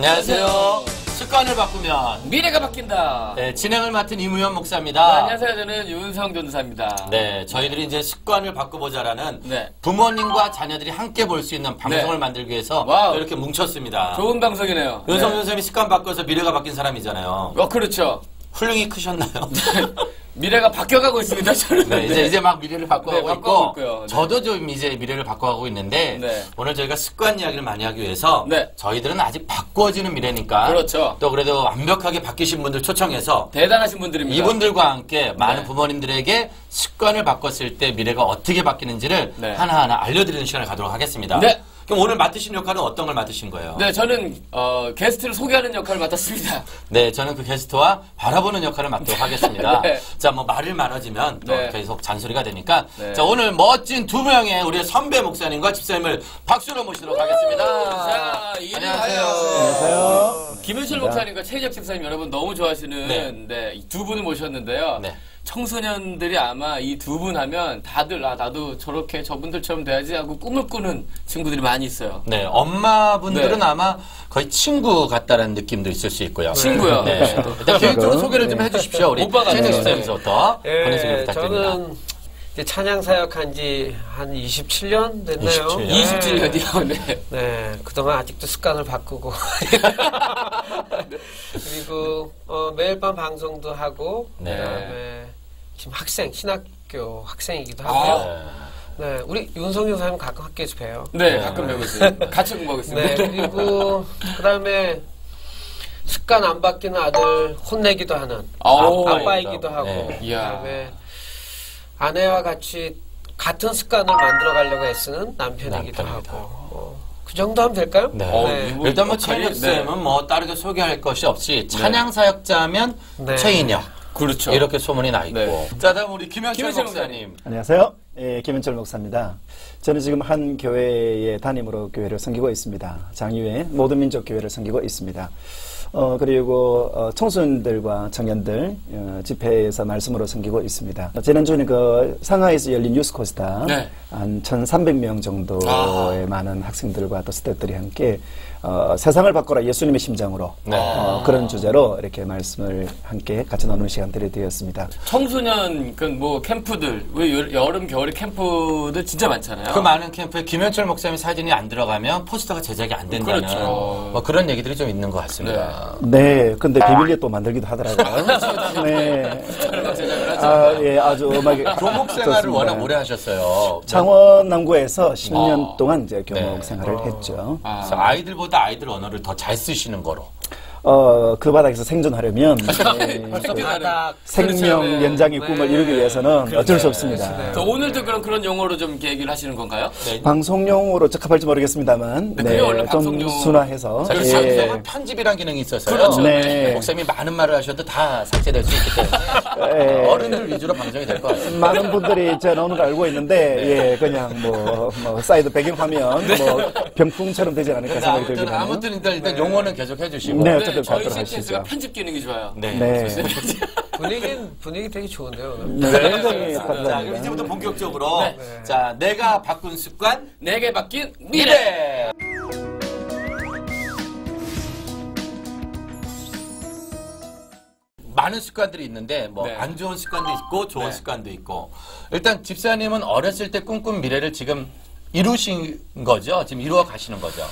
안녕하세요. 습관을 바꾸면 미래가 바뀐다. 네, 진행을 맡은 이무현 목사입니다. 네, 안녕하세요. 저는 윤성 전도사입니다. 네, 저희들이 이제 습관을 바꿔보자라는 네. 부모님과 자녀들이 함께 볼 수 있는 방송을 네. 만들기 위해서 와우. 이렇게 뭉쳤습니다. 좋은 방송이네요. 윤성 네. 선생님이 습관 바꿔서 미래가 바뀐 사람이잖아요. 그렇죠. 훌륭히 크셨나요? 미래가 바뀌어가고 있습니다. 저는. 네, 이제 막 미래를 바꿔가고 네, 있고, 바꿔가고 있고요. 네. 저도 좀 이제 미래를 바꿔가고 있는데, 네. 오늘 저희가 습관 이야기를 많이 하기 위해서, 네. 저희들은 아직 바꿔지는 미래니까, 그렇죠. 또 그래도 완벽하게 바뀌신 분들 초청해서, 대단하신 분들입니다. 이분들과 함께 많은 네. 부모님들에게 습관을 바꿨을 때 미래가 어떻게 바뀌는지를 네. 하나하나 알려드리는 시간을 갖도록 하겠습니다. 네. 그럼 오늘 맡으신 역할은 어떤 걸 맡으신 거예요? 네, 저는 게스트를 소개하는 역할을 맡았습니다. 네, 저는 그 게스트와 바라보는 역할을 맡도록 하겠습니다. 네. 자, 뭐 말을 많아지면 또 네. 계속 잔소리가 되니까. 네. 자, 오늘 멋진 두 명의 우리의 선배 목사님과 집사님을 박수로 모시도록 하겠습니다. 자, 안녕하세요. 안녕하세요. 김현철 목사님과 최희적 집사님 여러분 너무 좋아하시는 네. 이 두 분을 모셨는데요. 네. 청소년들이 아마 이 두 분 하면 다들 나도 저렇게 저분들처럼 돼야지 하고 꿈을 꾸는 친구들이 많이 있어요. 네, 엄마분들은 네. 아마 거의 친구 같다라는 느낌도 있을 수 있고요. 친구요. 네. 일단 개인적으로 소개를 좀 해주십시오. 우리 오빠가 최희적 네. 집사님부터 본인 소개 예, 부탁드립니다. 저는 이제 찬양 사역한 지 한 27년 됐네요. 27년. 27년이요. 네. 네, 그동안 아직도 습관을 바꾸고 그리고 매일 밤 방송도 하고 네. 그다음에 지금 신학교 학생이기도 아. 하고요. 네, 우리 윤성윤 사님 가끔 학교에서 봬요. 네, 가끔 배우고 있어요. 같이 공부하고 있습니다. 네, 그리고 그다음에 습관 안 바뀌는 아들 혼내기도 하는 아우. 아빠이기도 하고 네. 이야. 그다음에 아내와 같이 같은 습관을 만들어 가려고 애쓰는 남편이기도 남편이기도 하고 그 정도 하면 될까요? 네. 이분 일단 뭐 역할이- 최인혁 쌤은 뭐 다르게 소개할 것이 없이 찬양 사역자면 네. 최인혁 그렇죠. 이렇게 소문이 나 있고. 네. 자, 다음 우리 김현철 김현철 목사님. 안녕하세요. 예, 김현철 목사입니다. 저는 지금 한 교회의 담임으로 교회를 섬기고 있습니다. 장유회 모든 민족 교회를 섬기고 있습니다. 그리고 청소년들과 청년들 집회에서 말씀으로 섬기고 있습니다. 지난주에는 그 상하이에서 열린 유스코스타 네. 한 1,300명 정도의 많은 학생들과 또 스태프들이 함께 세상을 바꿔라 예수님의 심장으로 네. 그런 주제로 이렇게 말씀을 함께 같이 나누는 시간들이 되었습니다. 청소년 뭐 캠프들, 왜 여름 겨울에 캠프들 진짜 많잖아요. 그 많은 캠프에 김현철 목사님 사진이 안 들어가면 포스터가 제작이 안 된다는 그렇죠. 뭐 그런 얘기들이 좀 있는 것 같습니다. 네, 근데 비밀리에 또 만들기도 하더라고요. 네. 예, 아주 음악이 교목 생활을 좋습니다. 워낙 오래 하셨어요. 창원 남구에서 10년 동안 이제 교목 네. 생활을 했죠. 그래서 아이들보다 아이들 언어를 더 잘 쓰시는 거로. 그 바닥에서 생존하려면 벌써 바닥 생명 그렇죠. 연장의 네. 꿈을 이루기 위해서는 어쩔 수 없습니다. 저 오늘도 그런 용어로 좀 이렇게 얘기를 하시는 건가요? 네. 방송용으로 적합할지 모르겠습니다만 네, 그게 원래 좀 방송용. 순화해서 자, 그리고 방송은 편집이란 기능이 있어서요. 그렇죠. 네. 목사님이 많은 말을 하셔도 다 삭제될 수 있기 때문에 예. 어른들 위주로 방송이 될 것 같습니다. 많은 분들이 제 나오는 걸 알고 있는데 예, 그냥 뭐 사이드 배경화면 뭐 병풍처럼 되지 않을까 생각이 들긴 하네요. 아무튼 일단 용어는 계속 해주시고. 네. 네, 어쨌든 저희 갖도록 CTS가 하시죠. 편집 기능이 좋아요. 네. 네. 분위기 되게 좋은데요. 오늘. 네, 굉장히 자, 그럼 감사합니다. 이제부터 본격적으로. 네. 자, 내가 바꾼 습관, 내게 바뀐 미래! 미래! 많은 습관들이 있는데 뭐 네. 안 좋은 습관도 있고 좋은 네. 습관도 있고 일단 집사님은 어렸을 때 꿈꾼 미래를 지금 이루신 거죠? 지금 이루어 가시는 거죠?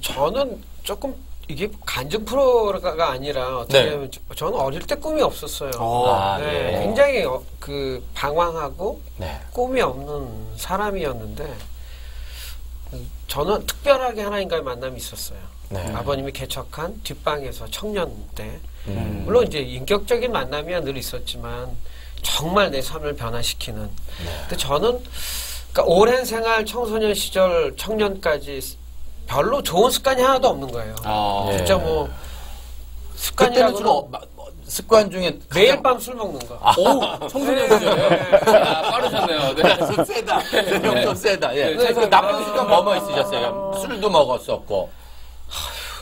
저는 조금 이게 간증 프로가 아니라 어떻게 네. 보면 저는 어릴 때 꿈이 없었어요. 아, 네, 네. 굉장히 방황하고 네. 꿈이 없는 사람이었는데 저는 특별하게 하나님과의 만남이 있었어요. 네. 아버님이 개척한 뒷방에서 청년 때 음. 물론 이제 인격적인 만남이야 늘 있었지만 정말 내 삶을 변화시키는. 네. 근데 저는 그러니까 오랜 생활 청소년 시절 청년까지 별로 좋은 습관이 하나도 없는 거예요. 아, 네. 진짜 뭐 그때는 습관이라고 주로 습관 중에 매일 밤 술 먹는 거. 오, 청소년 시절에. 아, 빠르셨네요. 네. 좀 세다. 좀 세다. 예. 네, 그래서 나쁜 습관 뭐뭐 있으셨어요? 술도 먹었었고.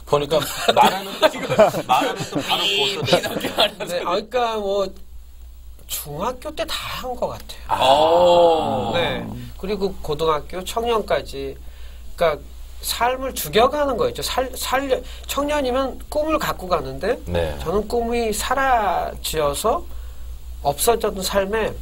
보니까 말하면 또 바로 고소됐어. 네, 그러니까 뭐 중학교 때 다 한 것 같아요. 오. 네. 그리고 고등학교 청년까지. 그러니까 삶을 죽여가는 거였죠. 청년이면 꿈을 갖고 가는데 네. 저는 꿈이 사라지어서 없어졌던 삶에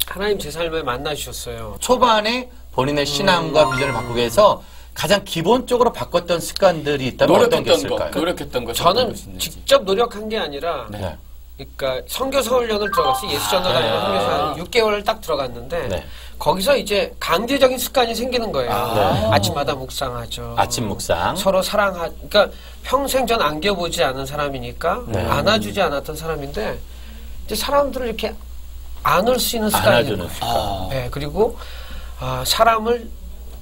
하나님 제 삶에 만나주셨어요. 초반에 본인의 신앙과 비전을 바꾸기 위해서 가장 기본적으로 바꿨던 습관들이 있다면 어떤 게 있을까요? 노력했던 거. 저는 직접 노력한 게 아니라 네. 그러니까 선교서울련을 들어갔어요. 예수전도단이라는 선교사 한 6개월을 딱 들어갔는데 네. 거기서 이제 강제적인 습관이 생기는 거예요. 네. 아침마다 묵상하죠. 아침 묵상. 서로 그러니까 평생 전 안겨보지 않은 사람이니까 네. 안아주지 않았던 사람인데 이제 사람들을 이렇게 안을 수 있는 습관이 있는 안아주는 거예요. 네, 그리고 사람을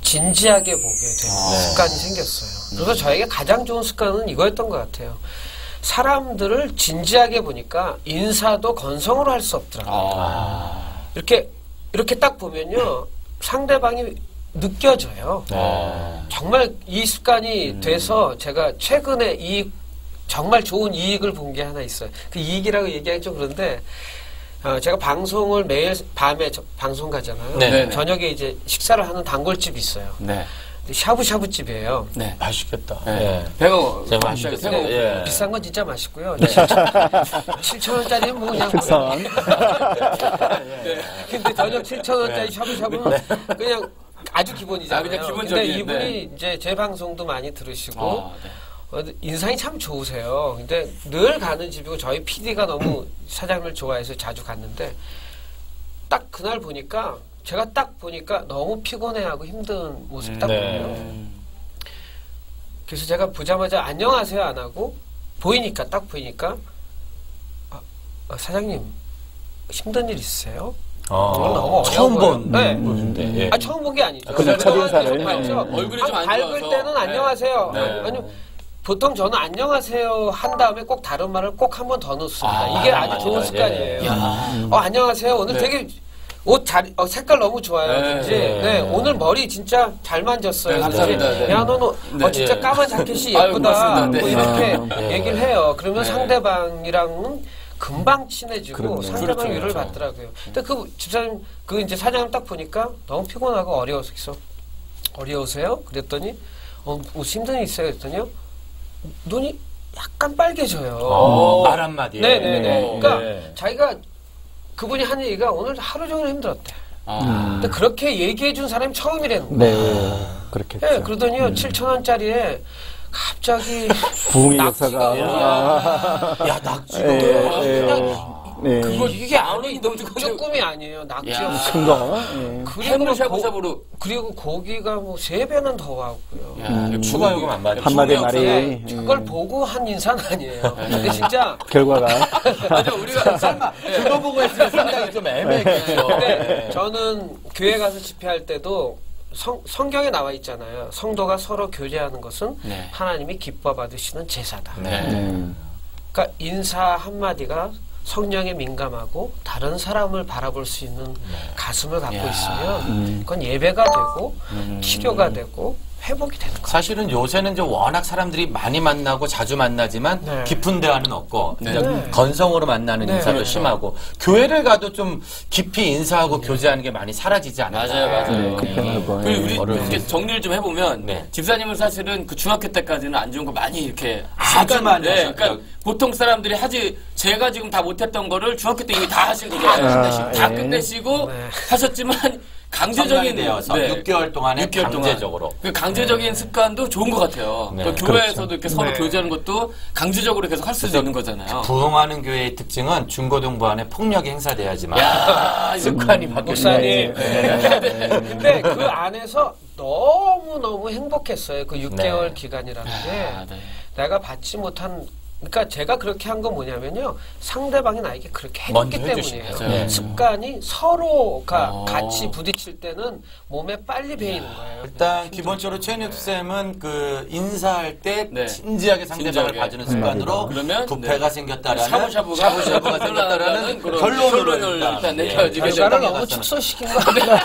진지하게 보게 되는 습관이 생겼어요. 그래서 저에게 가장 좋은 습관은 이거였던 것 같아요. 사람들을 진지하게 보니까 인사도 건성으로 할 수 없더라고요. 이렇게 딱 보면요. 상대방이 느껴져요. 정말 이 습관이 돼서 제가 최근에 정말 좋은 이익을 본 게 하나 있어요. 그 이익이라고 얘기하기 좀 그런데 제가 방송을 매일 밤에 방송 가잖아요. 네. 저녁에 이제 식사를 하는 단골집이 있어요. 네. 샤브샤브 집이에요. 네. 맛있겠다. 네. 예. 배가 진짜 맛있겠어요. 예. 비싼 건 진짜 맛있고요. 7,000원짜리는 뭐 그냥. 특선. 근데 저녁 7,000원짜리 샤브샤브는 그냥 아주 기본이잖아요. 그냥 기본적인, 근데 이분이 이제 제 방송도 많이 들으시고 인상이 참 좋으세요. 근데 늘 가는 집이고 저희 PD가 너무 사장님을 좋아해서 자주 갔는데 딱 그날 보니까 제가 딱 보니까 너무 피곤해하고 힘든 모습 딱 보여요. 그래서 제가 보자마자 안녕하세요 안 하고 딱 보이니까 사장님 힘든 일 있으세요? 오늘 너무 처음 본 네. 모습인데. 예. 처음 본 게 아니죠. 그냥 첫인사를. 얼굴이 좀 안 밟을 좋아서. 때는 안녕하세요. 네. 아니 보통 저는 안녕하세요 한 다음에 꼭 다른 말을 꼭 한 번 더 넣습니다. 이게 아주 좋은 습관이에요. 안녕하세요. 오늘 되게 옷 색깔 너무 좋아요. 네. 오늘 머리 진짜 잘 만졌어요. 네, 감사합니다. 네. 야, 너는 진짜 까만 자켓이 예쁘다. 아유, 뭐 이렇게 얘기를 해요. 그러면 네. 상대방이랑은 금방 친해지고 그렇네요. 상대방 그렇죠, 위로를 그렇죠. 받더라고요. 근데 그 집사님, 이제 사장님 딱 보니까 너무 피곤하고 어려우세요? 그랬더니, 뭐 힘든 일 있어요? 그랬더니요, 눈이 약간 빨개져요. 말 한마디에. 네네네. 그러니까 네. 자기가 그분이 한 얘기가 오늘 하루 종일 힘들었대. 근데 그렇게 얘기해 준 사람이 처음이라는 거예요. 네, 그렇겠죠. 네, 그러더니요, 7,000원짜리에 갑자기 부흥의 역사가. 야, 낙지. 네. 이게 아니 너무 조금이 아니에요. 낙지였어요. 큰 거. 해물 샤브샤브로. 그리고 고기가 뭐 3배는 더 하고요. 추가 요금 안 받아. 한 마디 말이. 네, 그걸 보고 한 인사는 아니에요. 근데 진짜 결과가. 맞아, 우리가 설마 그거 보고 했으면 상당히 좀 애매했겠죠. 근데 저는 교회 가서 집회할 때도 성경에 나와 있잖아요. 성도가 서로 교제하는 것은 네. 하나님이 기뻐 받으시는 제사다. 네. 그러니까 인사 한마디가 성령에 민감하고 다른 사람을 바라볼 수 있는 가슴을 갖고 있으면 그건 예배가 되고 치료가 되고 회복이 되는 거예요. 사실은 요새는 이제 워낙 사람들이 많이 만나고 자주 만나지만 네. 깊은 대화는 없고 네. 그냥 네. 건성으로 만나는 네. 인사도 그렇죠. 심하고 교회를 가도 좀 깊이 인사하고 교제하는 게 많이 사라지지 않았나. 맞아요. 급행하고. 그리고 우리 어려운 이렇게 정리를 좀 해보면 네. 집사님은 사실은 그 중학교 때까지는 안 좋은 거 많이 이렇게 아주 많이 하셨죠. 그러니까 보통 사람들이 제가 지금 다 못했던 거를 중학교 때 이미 다 하신 거잖아요. 다 끝내시고 네. 하셨지만 강제적인 되어서 6개월 동안에 6개월 동안. 강제적으로. 그 강제적인 습관도 좋은 것 같아요. 네. 그 교회에서도 이렇게 서로 네. 교제하는 것도 강제적으로 계속 할 수도 있는 거잖아요. 부흥하는 교회의 특징은 중고등부 안에 폭력이 행사돼야지만 야, 습관이 바뀌는 목사님. 거지. 근데 그 안에서 너무 행복했어요. 그 6개월 네. 기간이라는 게 네. 내가 받지 못한 그러니까 제가 그렇게 한 건 뭐냐면요. 상대방이 나에게 그렇게 해줬기 먼저 때문이에요. 해주시니까. 네. 습관이 서로가 같이 부딪힐 때는 몸에 빨리 배이는 거예요. 일단 기본적으로 최인욱 쌤은 그 인사할 때 네. 진지하게 상대방을 진지하게. 봐주는 습관으로 그러면 부패가 네. 생겼다라는 샤브샤브가 생겼다라는 그런 결론을 일단 예. 내려지게 결과를 되는 너무 축소시킨 거 아니에요?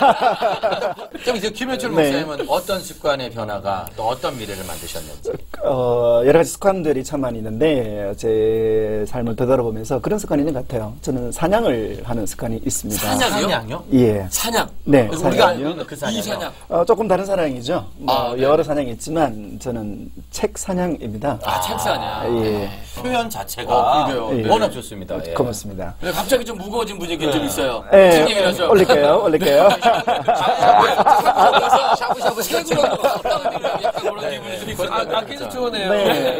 그럼 이제 김현철 네. 목사님은 어떤 습관의 변화가 또 어떤 미래를 만드셨는지. 여러 가지 습관들이 참 많이 있는데 제 삶을 되돌아보면서 그런 습관이 있는 것 같아요. 저는 사냥을 하는 습관이 있습니다. 사냥이요? 예. 사냥. 네. 그래서 우리가 알고 사냥이요. 있는 그 사냥. 이 사냥. 조금 다른 사냥이죠. 네. 여러 사냥이 있지만 저는 책 사냥입니다. 책 사냥. 예. 표현 자체가 그러게요. 예. 워낙 좋습니다. 예. 고맙습니다. 근데 갑자기 좀 무거워진 분위기 좀 있어요. 예. 무슨 얘기라서. 올릴게요. 샤브샤브 책으로 약간 그런 기분이 좀 있어요. 계속 좋으네요. 네.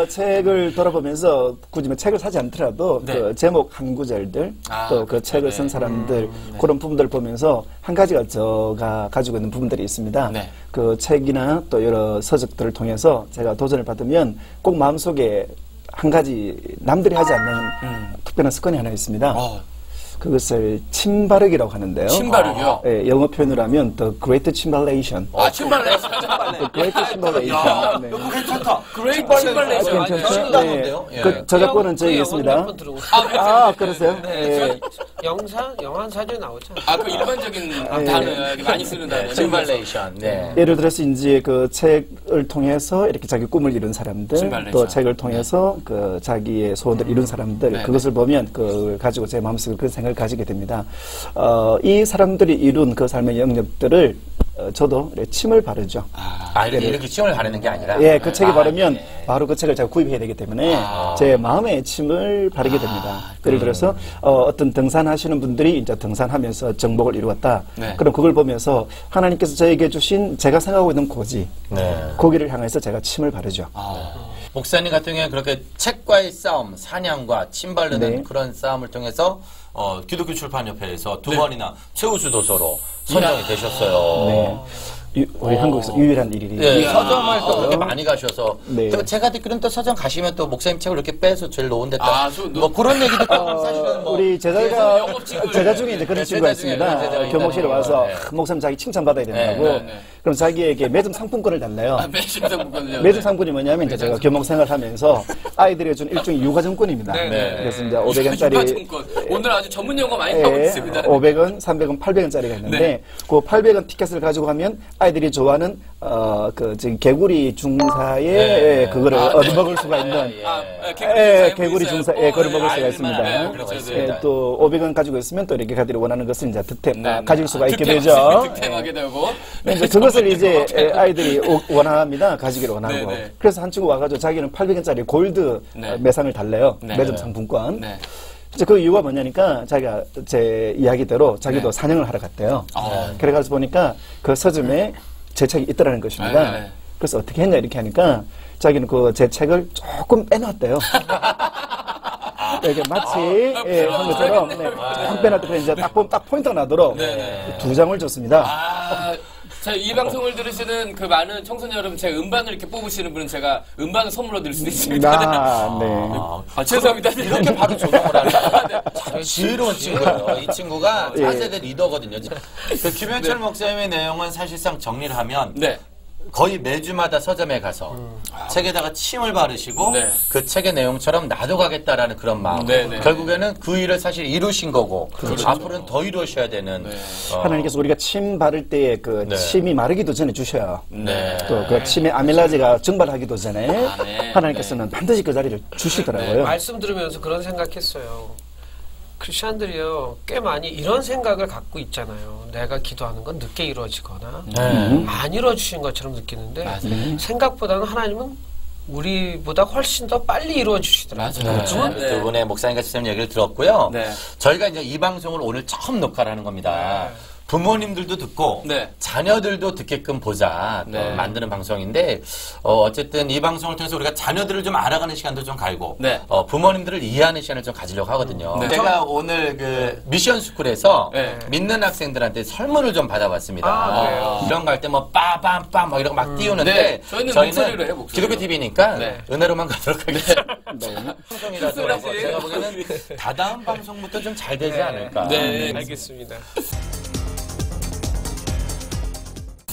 책을 돌아보면서 굳이 뭐 책을 사지 않더라도 네. 그 제목 한 구절들 또 그 책을 쓴 사람들 그런 부분들을 보면서 한 가지가 제가 가지고 있는 부분들이 있습니다. 네. 그 책이나 또 여러 서적들을 통해서 제가 도전을 받으면 꼭 마음속에 한 가지 남들이 하지 않는 특별한 습관이 하나 있습니다. 그것을 침바르기라고 하는데요. 침바르기요? 예, 영어 표현으로 하면 The Great Chimbalation. 침발레이션. The Great Chimbalation. 네. 괜찮다. 그레이트 침발레이션. 괜찮죠? 신나는데요? 예. 그 저작권은 저기 있습니다. 그러세요? 예. 영화 사전에 나오잖아요. 그 일반적인 단어, 많이 쓰는 단어. 침발레이션. 네. 예를 들어서 이제 그 책을 통해서 이렇게 자기 꿈을 이룬 사람들, 침발레이션. 또 책을 통해서 그 자기의 소원을 이룬 사람들, 네. 그것을 보면 그걸 가지고 제 마음속에 그런 생각을 가지게 됩니다. 이 사람들이 이룬 그 삶의 영역들을 저도 침을 바르죠. 이렇게 침을 바르는 게 아니라. 예, 그 책이 바르면 바로 그 책을 제가 구입해야 되기 때문에 제 마음에 침을 바르게 됩니다. 예를 들어서 어떤 등산하시는 분들이 이제 등산하면서 정복을 이루었다. 네. 그럼 그걸 보면서 하나님께서 저에게 주신 제가 생각하고 있는 고지, 네. 고기를 향해서 제가 침을 바르죠. 목사님 같은 경우에 그렇게 책과의 싸움, 사냥과 침 바르는 네. 그런 싸움을 통해서 기독교 출판협회에서 두 번이나 최우수 도서로 선정이 되셨어요. 네. 우리 한국에서 유일한 일이. 네, 서점을 또 그렇게 많이 가셔서 네. 또 제가 듣기로는 또 서점 가시면 또 목사님 책을 이렇게 빼서 제일 놓은 데다 저 뭐 그런 얘기도 사실은 뭐 우리 제자 중에 이제 그런 네, 친구가 제자 중에 있습니다. 그런 제자가 교목실에 있다고. 와서 네. 목사님 자기 칭찬받아야 된다고. 네. 그럼 자기에게 매점 상품권을 달래요. 매점 매점 상품이 뭐냐면 이제 제가 교목 생활하면서 아이들이 준 일종의 육아정권입니다. 네. 그래서 이제 500원짜리 오늘 아주 전문 용어 많이 나오고 있습니다. 500원, 300원, 800원짜리가 있는데 네. 그 800원 티켓을 가지고 가면 아이들이 좋아하는 지금 개구리 중사에 그거를 얻어먹을 수가 있는 개구리 중사 그걸 먹을 수가 있습니다. 또 500원 가지고 있으면 또 이렇게 가들이 원하는 것을 이제 득템 가질 수가 있게 되죠. 득템하게 되고. 그것을 이제 아이들이 원합니다. 가지기를 원하고. 네. 그래서 한 친구 와가지고 자기는 800원짜리 골드 매상을 달래요. 네. 매점 상품권. 네. 이제 그 이유가 뭐냐니까 자기가 제 이야기대로 자기도 사냥을 하러 갔대요. 그래가지고 보니까 그 서점에 제 책이 있더라는 것입니다. 네. 그래서 어떻게 했냐 이렇게 하니까 자기는 그 제 책을 조금 빼놨대요. 이렇게 마치 한 것처럼 한 빼놨다 그래 이제 딱 보면 딱 포인트가 나도록 2장을 줬습니다. 이 방송을 들으시는 그 많은 청소년 여러분, 제가 음반을 이렇게 뽑으시는 분은 제가 음반을 선물로 드릴 수도 있습니다. 네. 죄송합니다. 이렇게 바로 조정을 하는 참 지혜로운 친구예요. 이 친구가 예. 4세대 리더거든요. 그 김현철 목사님의 내용은 사실상 정리를 하면 네. 거의 매주마다 서점에 가서 책에다가 침을 바르시고 네. 그 책의 내용처럼 나도 가겠다라는 그런 마음. 네. 결국에는 그 일을 사실 이루신 거고 앞으로는 더 이루셔야 되는. 하나님께서 우리가 침 바를 때에 그 침이 마르기도 전에 주셔요. 네. 또 그 침의 아밀라제가 증발하기도 전에 네. 하나님께서는 반드시 그 자리를 주시더라고요. 말씀 들으면서 그런 생각했어요. 크리스천들이요, 꽤 많이 이런 생각을 갖고 있잖아요. 내가 기도하는 건 늦게 이루어지거나 안 이루어지신 것처럼 느끼는데 생각보다는 하나님은 우리보다 훨씬 더 빨리 이루어주시더라고요. 두 분의 목사님과 지금 얘기를 들었고요. 네. 저희가 이제 이 방송을 오늘 처음 녹화를 하는 겁니다. 부모님들도 듣고 네. 자녀들도 듣게끔 보자 또 만드는 방송인데 어쨌든 이 방송을 통해서 우리가 자녀들을 좀 알아가는 시간도 좀 가지고 부모님들을 이해하는 시간을 좀 가지려고 하거든요. 네. 제가 오늘 그 미션 스쿨에서 믿는 학생들한테 설문을 좀 받아봤습니다. 이런 거 할 때 뭐 빠밤빰 뭐 이런 거 막 띄우는데 저희는 목소리로 해, 목소리로. 기독교 TV니까 은혜로만 가도록 하겠습니다. 방송이라서 말씀하세요. 제가 보기에는 다다음 방송부터 좀 잘 되지 않을까. 네, 알겠습니다.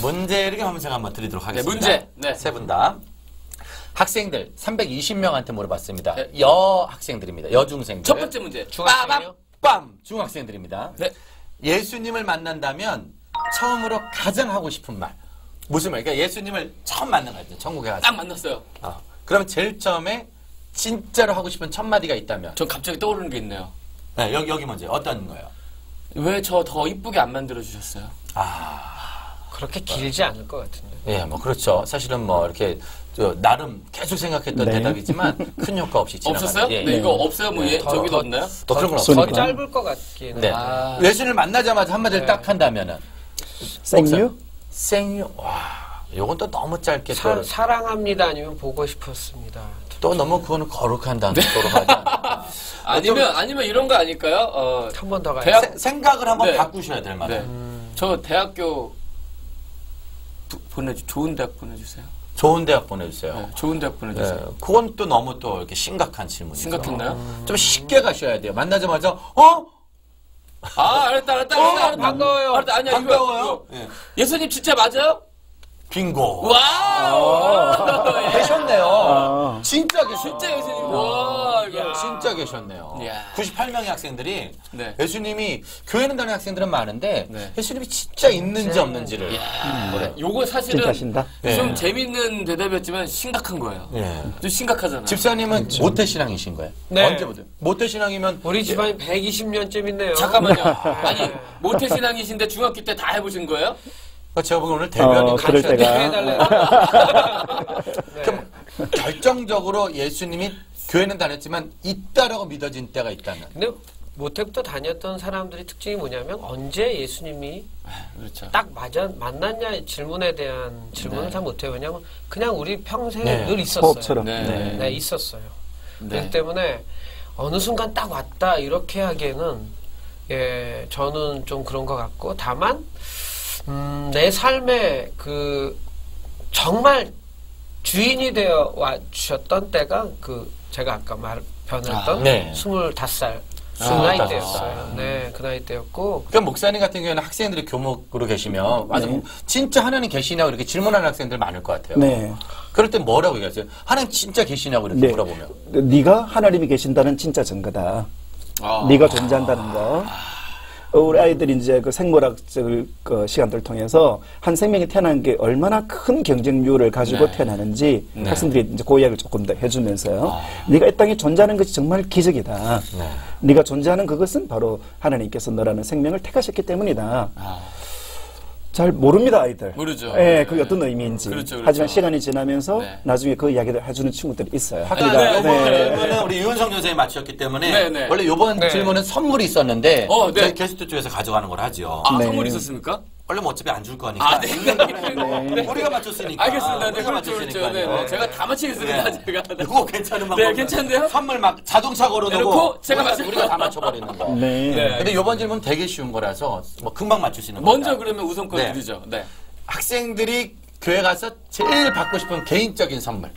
문제를 한번 드리도록 하겠습니다. 문제. 네. 세 분 다. 학생들 320명한테 물어봤습니다. 여학생들입니다. 여중생들. 첫 번째 문제. 중학생이요? 빰! 중학생들입니다. 네. 예수님을 만난다면 처음으로 가장 하고 싶은 말. 무슨 말? 그러니까 예수님을 처음 만난 거죠. 천국에 가서. 딱 만났어요. 그러면 제일 처음에 진짜로 하고 싶은 첫 마디가 있다면? 전 갑자기 떠오르는 게 있네요. 네, 여기 먼저 어떤 거예요? 왜 저 더 이쁘게 안 만들어 주셨어요? 그렇게 길지 않을 것 같은데. 예, 뭐 그렇죠. 사실은 뭐 이렇게 나름 계속 생각했던 대답이지만 큰 효과 없이 지나가는. 없었어요? 예, 네, 이거 없어요? 뭐 저기도 없나요? 또 그런 건 더 없으니까. 짧을 것 같기는. 네. 예수님을 만나자마자 한마디를 딱 한다면은 생유? 생유. 와, 요건 또 너무 짧게 또 사랑합니다 아니면 보고 싶었습니다. 또 너무 그거는 거룩한 단어로 하지 않을까. 아니면 이런 거 아닐까요? 한 번 더 가요. 생각을 한번 네. 바꾸셔야 될 만한. 네. 저 대학교 좋은 대학 보내주세요. 좋은 대학 보내주세요. 네, 좋은 대학 보내주세요. 네, 그건 또 너무 또 이렇게 심각한 질문이죠. 심각했나요? 좀 쉽게 가셔야 돼요. 만나자마자 알았다. 반가워요. 알았다, 아니야, 반가워요. 이거. 예수님 진짜 맞아요? 빙고. 와! 계셨네요. 진짜 계셨. 진짜 예수님. 와, 이거. 진짜 계셨네요. 이야. 98명의 학생들이 네. 예수님이 교회는 다니는 학생들은 많은데 네. 예수님이 진짜 있는지 없는지를. 그래. 요거 사실은 진짜신다? 좀 네. 재밌는 대답이었지만 심각한 거예요. 예. 좀 심각하잖아요. 집사님은 모태신앙이신 거예요? 네. 언제부터? 모태신앙이면 우리 집안이 120년쯤 있네요. 잠깐만요. 아니 모태신앙이신데 중학교 때 다 해보신 거예요? 제가 보기엔 오늘 대변인 그럴 때가. 해달래요. 그럼 결정적으로 예수님이 교회는 다녔지만 있다라고 믿어진 때가 있다면. 근데 모태부터 다녔던 사람들이 특징이 뭐냐면 언제 예수님이 그렇죠. 딱 만났냐 질문에 대한 질문을 다 못해요. 왜냐면 그냥 우리 평생에 늘 있었어요. 호흡처럼. 네, 있었어요. 네. 그렇기 때문에 어느 순간 딱 왔다 이렇게 하기에는 저는 좀 그런 것 같고 다만 내 삶에 정말 주인이 되어 와 주셨던 때가 제가 아까 변했던 25살 그 나이 때였어요. 네, 그 나이 때였고. 그러니까 목사님 같은 경우에는 학생들이 교목으로 계시면 아주 진짜 하나님 계시냐고 이렇게 질문하는 학생들 많을 것 같아요. 네. 그럴 때 뭐라고 얘기하세요? 하나님 진짜 계시냐고 이렇게 물어보면. 네가 하나님이 계신다는 진짜 증거다. 네가 존재한다는 거. 우리 아이들이 이제 그 생물학적 시간들을 통해서 한 생명이 태어난 게 얼마나 큰 경쟁률을 가지고 태어나는지 학생들이 이제 그 이야기를 조금 더 해주면서요. 네가 이 땅에 존재하는 것이 정말 기적이다. 네가 존재하는 그것은 바로 하나님께서 너라는 생명을 택하셨기 때문이다. 잘 모릅니다, 아이들. 모르죠. 예, 그게 어떤 의미인지. 그렇죠. 하지만 시간이 지나면서 나중에 그 이야기를 해주는 친구들이 있어요. 이번 질문은 우리 유은성 교수님이 맞추셨기 때문에 원래 이번 질문은 선물이 있었는데 저희 게스트 쪽에서 가져가는 걸 하죠. 선물이 있었습니까? 원래 뭐 어차피 안 줄 거니까. 우리가 맞췄으니까. 알겠습니다. 우리가 맞췄으니까. 네. 제가 다 맞히겠습니다. 제가. 이거 괜찮은 방법. 네, 괜찮은데요? 선물 막 자동차 걸어놓고 제가 우리가 다 맞춰버리는 거. 네. 근데 이번 질문 되게 쉬운 거라서 뭐 금방 맞출 수 있는 거. 먼저 그러면 우선권 드리죠. 네. 학생들이 교회 가서 제일 받고 싶은 개인적인 선물.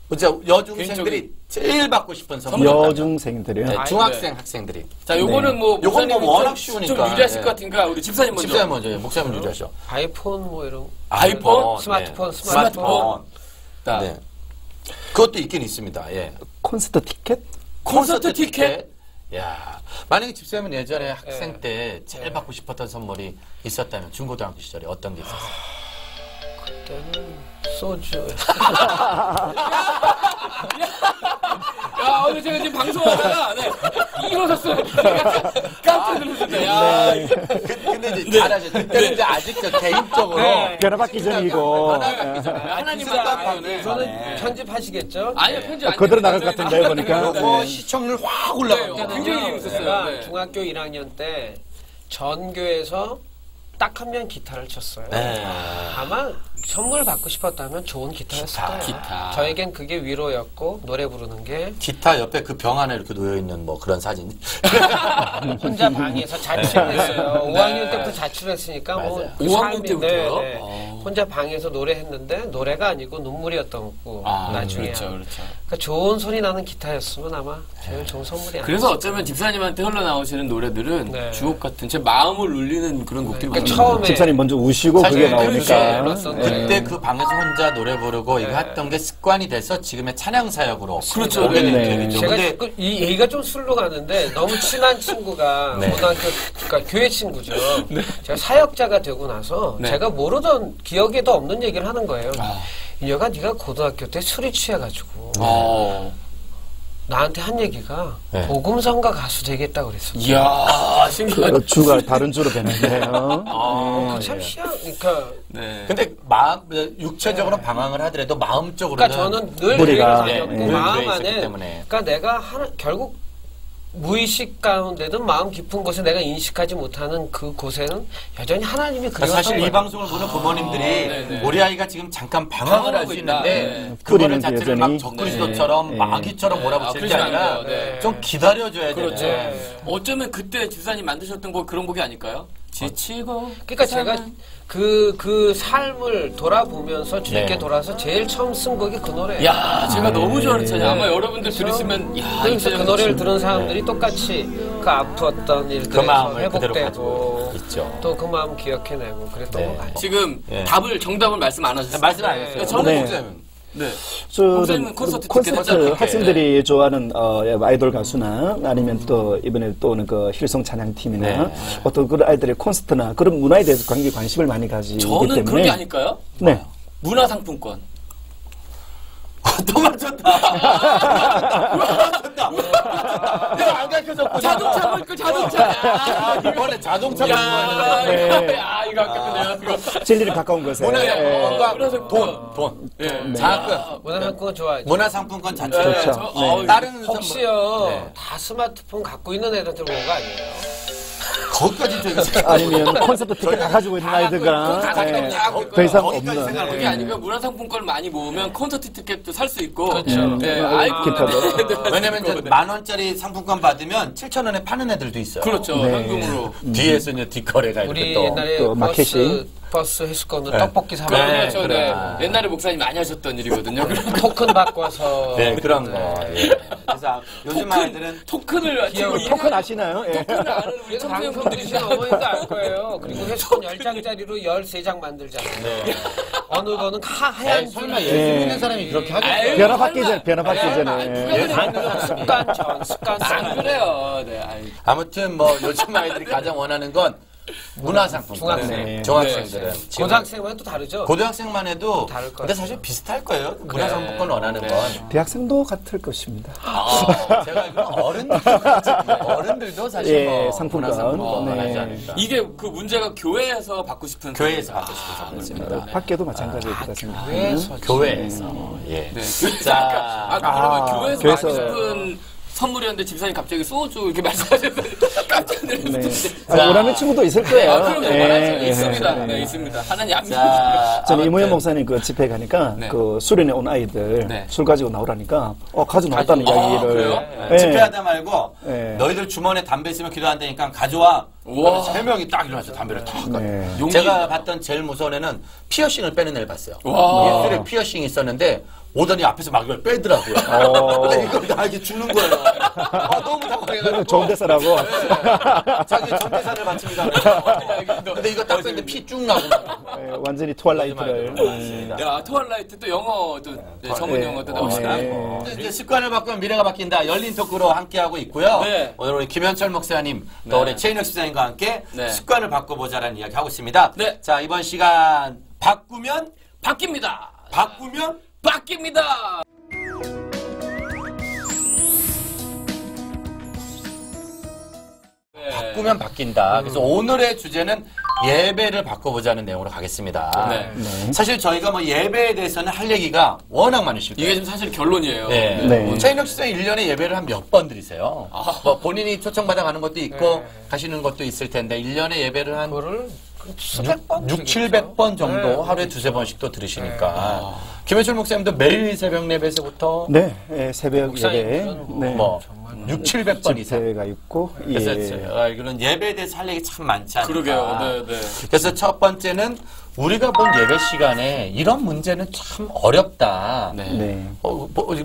그죠? 여중생들이 제일 받고 싶은 선물. 여중생들이요? 네, 중학생 학생들이. 자, 요거는 뭐 요건 뭐 워낙 쉬우니까. 좀 유리하실 것 같으니까 우리 집사님 먼저. 집사님 먼저. 목사님 유리하셔. 아이폰 뭐 이런. 아이폰? 스마트폰. 네. 그것도 있긴 있습니다. 예. 콘서트 티켓? 콘서트 티켓? 야, 만약에 집사님은 예전에 학생 때 제일 받고 싶었던 선물이 있었다면 중고등학교 시절에 어떤 게 있었어요? 그때는 소주. 야, 오늘 제가 지금 방송하다가 일어섰어요. 깜짝 놀랐어요. 야, 근데 이제 잘하셨죠. 그때는 이제 아직 개인적으로 변화받기 전이고. 하나님만 저는 편집하시겠죠? 아니요, 편집 안 그대로 나갈 것 같은데요, 보니까. 요거 시청률 확 올라갑니다. 굉장히 재밌었어요. 제가 네. 중학교 1학년 때 전교에서 딱 한 명 기타를 쳤어요. 아마 선물 받고 싶었다면 좋은 기타였을 거예요. 기타. 저에겐 그게 위로였고 노래 부르는 게 기타 옆에 그 병 안에 이렇게 놓여있는 뭐 그런 사진. 혼자 방에서 자취를 했어요. 5학년 때부터 자취를 했으니까 뭐 맞아요. 5학년 때부터요? 네. 혼자 방에서 노래했는데 노래가 아니고 눈물이었던 거고 나중에 그렇죠. 그러니까 좋은 소리 나는 기타였으면 아마 제일 좋은 선물이 아니었을까. 그래서 어쩌면 집사님한테 흘러나오시는 노래들은 주옥 같은 제 마음을 울리는 그런 곡들이 그러니까 많아요. 처음에 집사님 먼저 우시고 그게 나오니까. 그때 그 방에서 혼자 노래 부르고 이거 했던 게 습관이 돼서 지금의 찬양 사역으로 그렇죠. 오게 된 네. 얘기죠. 제가 근데 이 얘기가 좀 술로 가는데 너무 친한 친구가 고등학교 그러니까 교회 친구죠. 제가 사역자가 되고 나서 제가 모르던 기억에도 없는 얘기를 하는 거예요. 인혁아, 네가 고등학교 때 술이 취해가지고 나한테 한 얘기가 복음성가 가수 되겠다고 그랬어. 이야, 신기하다. 주가 다른 주로 되는데요. 참 그러니까. 네. 근데 육체적으로 방황을 하더라도 마음적으로는. 그러니까 저는 늘 무리가 마음 안에. 그러니까 내가 결국 무의식 가운데든 마음 깊은 곳에 내가 인식하지 못하는 그 곳에는 여전히 하나님이 그리웠던 사실 이 방송을 보는 부모님들이 우리 아이가 지금 잠깐 방황을 할 수 있는데 그거를 자체를 막 적그리스도처럼 마귀처럼 몰아붙일 게 아니라 좀 기다려줘야 그렇죠. 되는. 어쩌면 그때 집사님 만드셨던 곡 그런 곡이 아닐까요? 지치고. 그러니까 제가 그 삶을 돌아보면서 주님께 돌아서 제일 처음 쓴 곡이 그 노래예요. 야, 제가 너무 좋아하는 찬양. 아마 여러분들 들으시면 야, 그래서 그 노래를 들은 사람들이 똑같이 그 아팠던 일들에서 마음을 회복되고 있죠. 또 그 마음 기억해내고 그랬던 것 같아요. 지금 정답을 말씀 안 하셨어요. 말씀 안 했어요. 저는 목사님. 네. 목사님은 콘서트 학생들이 좋아하는 아이돌 가수나 아니면 또 이번에 또 오는 그 힐송 찬양팀이나 어떤 그런 아이들의 콘서트나 그런 문화에 대해서 관심을 많이 가지기 때문에 저는 그런 게 아닐까요? 네. 문화상품권. 또 맞췄다. 내가 안 가르쳐줬고. 자동차 볼거 자동차. 이번에 자동차 야, 야, 이거 아깝네요. 진리를 가까운 곳에. 돈. 장학금. 문화상품권 좋아하죠. 문화상품권 자체. 그렇죠. 다른 혹시요 다 스마트폰 갖고 있는 애들한테 온 거 아니에요? 거기까지 저희가 아니면 콘서트 티켓 다 가지고 있는 아이들과 더 이상 없는. 그게 아니고 문화상품권을 많이 모으면 콘서트 티켓도 살 수 있고. 그렇죠. 기타도. 왜냐면 이제 10,000원짜리 상품권 받으면 7,000원에 파는 애들도 있어요. 그렇죠. 현금으로. 뒤에서 이제 뒷거래가 우리 또. 옛날에 또 버스 회수권은 떡볶이 사면 그렇죠. 옛날에 목사님 많이 하셨던 일이거든요. 토큰 바꿔서 그런 거. 그래서 요즘 아이들은 토큰을 토큰 아시나요? 토큰을 아는 우리 방송들이 어머니도 알 거예요. 그리고 회수권 10장짜리로 13장 만들잖아요. 어느 거는 하얀 설마 예수 믿는 사람이 그렇게 하겠어요? 변화 받기 전에. 습관 안 그래요. 아무튼 뭐 요즘 아이들이 가장 원하는 건 문화상품권. 중학생들은. 고등학생만 또 다르죠? 고등학생만 해도 다를 거예요. 근데 사실 비슷할 거예요. 문화상품권 원하는 건. 대학생도 같을 것입니다. 제가 알기로는 어른들도 사실 뭐 상품권. 문화상품권 원하지 않을까. 이게 그 문제가 교회에서 받고 싶은 교회에서 받고 싶은 그렇습니다. 밖에도 마찬가지일 것 같습니다. 교회에서. 예. 자, 그러면 교회에서 받고 싶은 선물이었는데 집사님 갑자기 소주 이렇게 말씀하셨는데 깜짝 놀랐는데. 원하는 친구도 있을 거예요. 그럼요. 원하는 친구 있습니다. 있습니다. 하나님 압니다. 저는 이모현 목사님 그 집회 가니까 그 수련회 온 아이들 술 가지고 나오라니까 가지고 나왔다는 이야기를. 집회하다 말고 너희들 주머니에 담배 있으면 기도한다니까 가져와. 세 명이 딱 일어나서 담배를 탁 가지고. 제가 봤던 제일 무서운 애는 피어싱을 빼는 애를 봤어요. 입술에 피어싱이 있었는데 오더니 앞에서 막 이걸 빼더라고요. 근데 이걸 나에게 주는 거예요. 너무 당황해가지고. 좋은 데서라고. 자기 전재산을 바칩니다. 근데 이거 딱 뺐는데 피 쭉 나고. 완전히 트와일라이트를. 야, 트와일라이트 또 영어도 전문 영어도 나옵니다. 이제 습관을 바꾸면 미래가 바뀐다. 열린 토크로 함께하고 있고요. 오늘 우리 김현철 목사님, 또 우리 최인혁 집사님과 함께 습관을 바꿔보자라는 이야기 하고 있습니다. 자, 이번 시간 바꾸면 바뀝니다. 바꾸면 바뀝니다. 바꾸면 바뀐다. 그래서 오늘의 주제는 예배를 바꿔보자는 내용으로 가겠습니다. 사실 저희가 뭐 예배에 대해서는 할 얘기가 워낙 많으실 거예요. 이게 지금 사실 결론이에요. 최인혁 씨는 1년에 예배를 한 몇 번 드리세요? 뭐 본인이 초청받아 가는 것도 있고 가시는 것도 있을 텐데 1년에 예배를 한 6, 700번 정도 하루에 두세 번씩 또 들으시니까 김현철 목사님도 매일 새벽 예배에서부터 새벽 예배 뭐 6, 700번 이상 집회가 있고 그래서 이거는 예배에 대해서 할 얘기 참 많지 않을까. 그러게요. 그래서 첫 번째는 우리가 본 예배 시간에 이런 문제는 참 어렵다.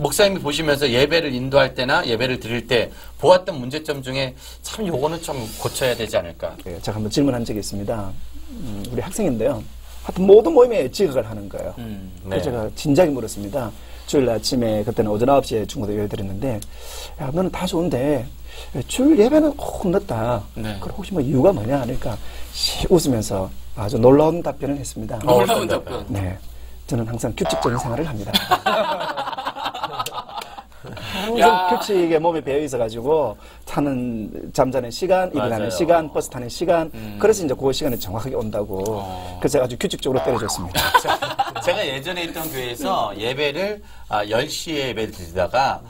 목사님이 보시면서 예배를 인도할 때나 예배를 드릴 때 보았던 문제점 중에 참 요거는 좀 고쳐야 되지 않을까. 제가 한번 질문한 적이 있습니다. 우리 학생인데요. 하여튼 모든 모임에 지각을 하는 거예요. 그래서 제가 진작에 물었습니다. 주일 아침에 그때는 오전 9시에 중고등 예배 드렸는데 야 너는 다 좋은데 주일 예배는 꼭 늦다. 그럼 혹시 뭐 이유가 뭐냐 하니까 웃으면서 아주 놀라운 답변을 했습니다. 놀라운 답변. 네. 저는 항상 규칙적인 생활을 합니다. 항상 규칙에 몸에 배어 있어가지고 잠자는 시간, 일어나는 맞아요. 시간, 버스 타는 시간, 그래서 이제 그 시간에 정확하게 온다고. 그래서 제가 아주 규칙적으로 때려줬습니다. 제가 예전에 있던 교회에서 예배를 10시에 예배를 드리다가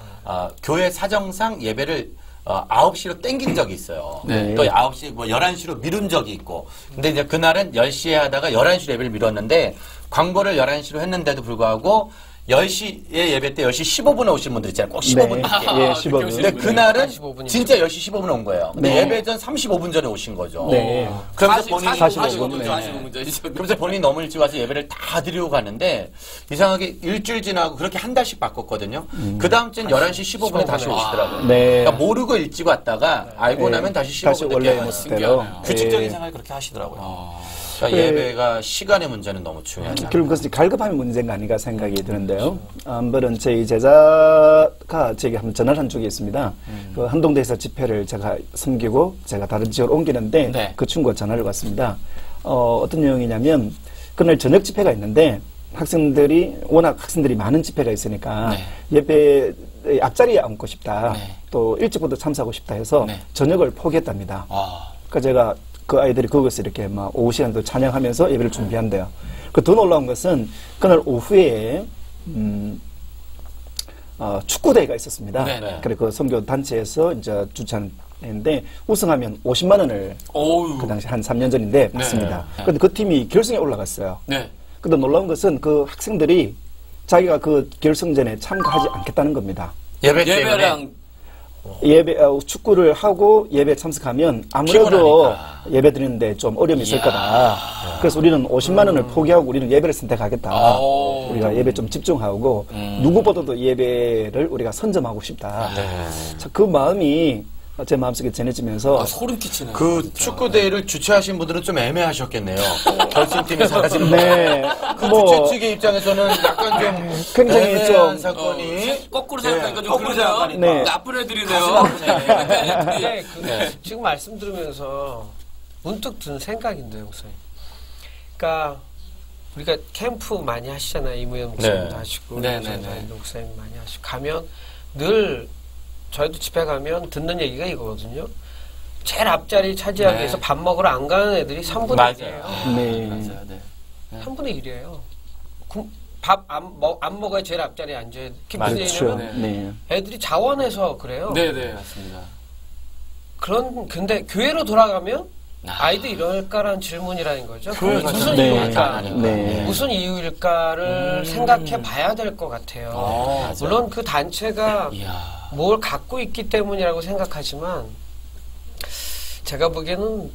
교회 사정상 예배를 9시로 땡긴 적이 있어요. 네. 또 9시, 11시로 미룬 적이 있고. 근데 이제 그날은 10시에 하다가 11시로 예배를 미뤘는데 광고를 11시로 했는데도 불구하고 10시에 예배 때 10시 15분에 오신 분들 있잖아요. 꼭 15분 네. 늦게. 예, 15분. 근데 그날은 45분이죠. 진짜 10시 15분에 온 거예요. 근데 네. 예배 전 35분 전에 오신 거죠. 네. 그러면서 본인이 45분. 그래서 본인이 너무 일찍 와서 예배를 다 드리고 갔는데 이상하게 일주일 지나고 그렇게 한 달씩 바꿨거든요. 그 다음 주엔 11시 15분에 다시 오시더라고요. 네. 그러니까 모르고 일찍 왔다가 알고 네. 나면 다시 다시 15분 원래 늦게 모습대로. 와요. 규칙적인 네. 생활을 그렇게 하시더라고요. 그러니까 예배가 시간의 문제는 너무 중요하죠. 결국 그것이 갈급함의 문제가 아닌가 생각이 드는데요. 한번은 저희 제자가 제게 한번 전화를 한 적이 있습니다. 그 한동대에서 집회를 제가 섬기고 제가 다른 지역으로 옮기는데 네. 그 친구가 전화를 왔습니다. 어떤 내용이냐면 그날 저녁 집회가 있는데 워낙 학생들이 많은 집회가 있으니까 예배 앞자리에 앉고 싶다. 네. 또 일찍부터 참석하고 싶다 해서 네. 저녁을 포기했답니다. 그러니까 제가 그 아이들이 그것을 이렇게 막 오후 시간도 찬양하면서 예배를 준비한대요. 그 더 놀라운 것은 그날 오후에 축구대회가 있었습니다. 네네. 그래 그 선교 단체에서 이제 주최했는데 우승하면 50만 원을 그 당시 한 3년 전인데 받습니다. 그런데 그 팀이 결승에 올라갔어요. 네. 근데 놀라운 것은 그 학생들이 자기가 그 결승전에 참가하지 않겠다는 겁니다. 예배 때문에 예배랑 축구를 하고 예배에 참석하면 아무래도 피곤하니까. 예배 드리는데 좀 어려움이 있을 거다. 그래서 우리는 50만 원을 포기하고 우리는 예배를 선택하겠다. 우리가 예배 좀 집중하고 누구보다도 예배를 우리가 선점하고 싶다. 자, 그 마음이 제 마음속에 전해지면서 소름 끼치네요. 그 축구 대회를 주최하신 분들은 좀 애매하셨겠네요. 결승팀에 사라지는 네, 그 주최 측의 입장에서는 약간 좀 굉장히 애매한 좀 사건이 거꾸로 생각하니까 좀 거꾸로 그러네요. 생각하니까. 네. 나쁜 애들이네요. 네, 지금 말씀 들으면서 문득 든 생각인데요, 목사님. 그러니까 우리가 캠프 많이 하시잖아요. 이무현 목사님도 네. 하시고, 네, 목사님도 네, 네. 목사님 많이 하시고 가면 늘 저희도 집회 가면 듣는 얘기가 이거거든요. 제일 앞자리 차지하기 위해서 밥 먹으러 안 가는 애들이 3분의 맞아요. 1이에요. 네. 맞아요. 네. 3분의 1이에요. 밥 안 먹어야 제일 앞자리에 앉아야 돼. 무슨 그렇죠. 얘기냐면 네. 애들이 자원해서 그래요. 네, 맞습니다. 근데 교회로 돌아가면 아이도 이럴까라는 질문이라는 거죠. 그게 무슨 네. 이유일까? 네. 무슨 이유일까를 생각해 봐야 될 것 같아요. 물론 그 단체가 이야. 뭘 갖고 있기 때문이라고 생각하지만 제가 보기에는